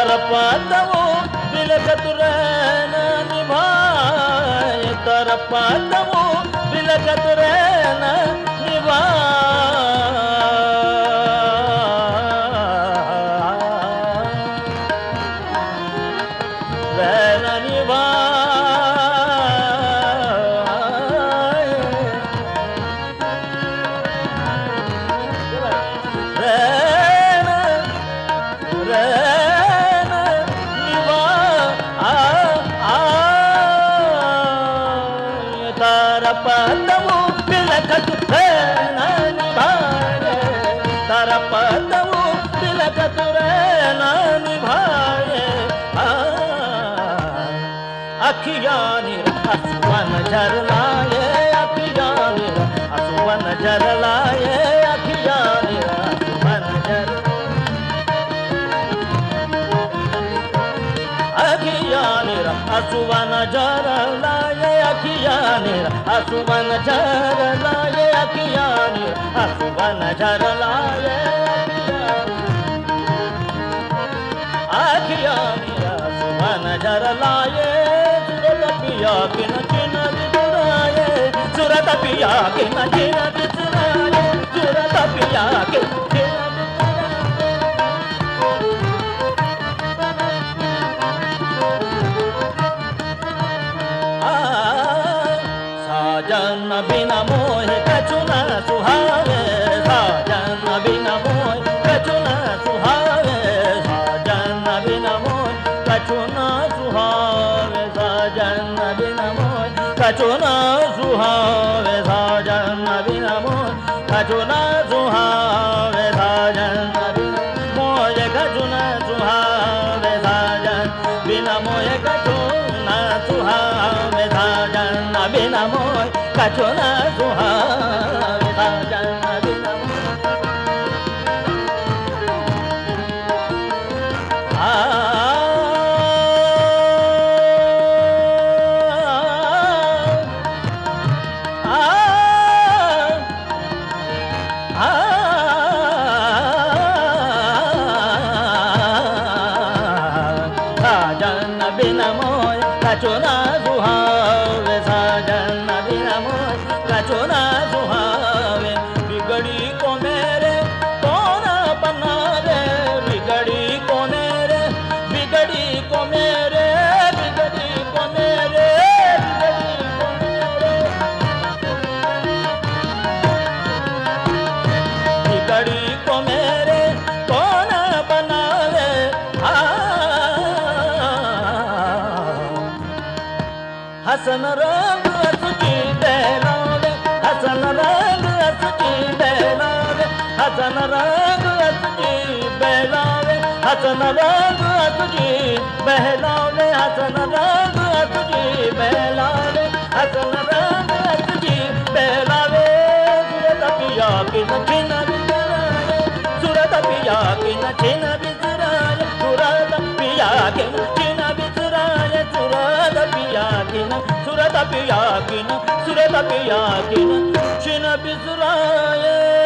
तरपतवो बिलखतुरैन निभाए तरपतवो बिलखतुरैन तरपतवो बिलखतुरैन निभाए तरपतवो बिलखतुरैन निभाए अखियाँ असुवन झरलाए अखियाँ असुवन झरलाए अखियाँ असुवन झर असुवन झरलाए अखियाँ असुवन झरलाए अखियाँ असुवन झरलाए अखियाँ असुवन झरलाए सूरत पिया के न चिन बिसराए सूरत पिया के न चिन साजन बिना मोहे कछु न सुहावे साजन बिना मोहे कछु न सुहावे साजन बिना मोहे कछु न सुहावे साजन बिना मोहे कछु न सुहावे साजन बिना मोहे कछु न सुहावे साजन बिना मोहे कछु न सुहावे साजन बिना मोहे कछु न सुहावे साजन बिना मोहे कछु न सुहावे साजन बिना साजन बिना मोहे कछु न सुहावे साजन बिना मोहे कछु न सुहावे बिगड़ी को मेरे कौन बनावे बिगड़ी को मेरे बिगड़ी को मेरे बिगड़ी को मेरे बिगड़ी को मेरे कौन बनावे हसन रंग असुची बहलावे हसन रंग असुची बहलावे हसन रंग असुची बहलावे हसन रंग असुची बहलावे हसन रंग असुची बहलावे हसन रंग असुची बहलावे सूरत पिया की न छिन बिसराए सूरत पिया की न छिन बिसराए सूरत पिया की न सूरत पिया की न सूरत पिया की न छिन बिसराए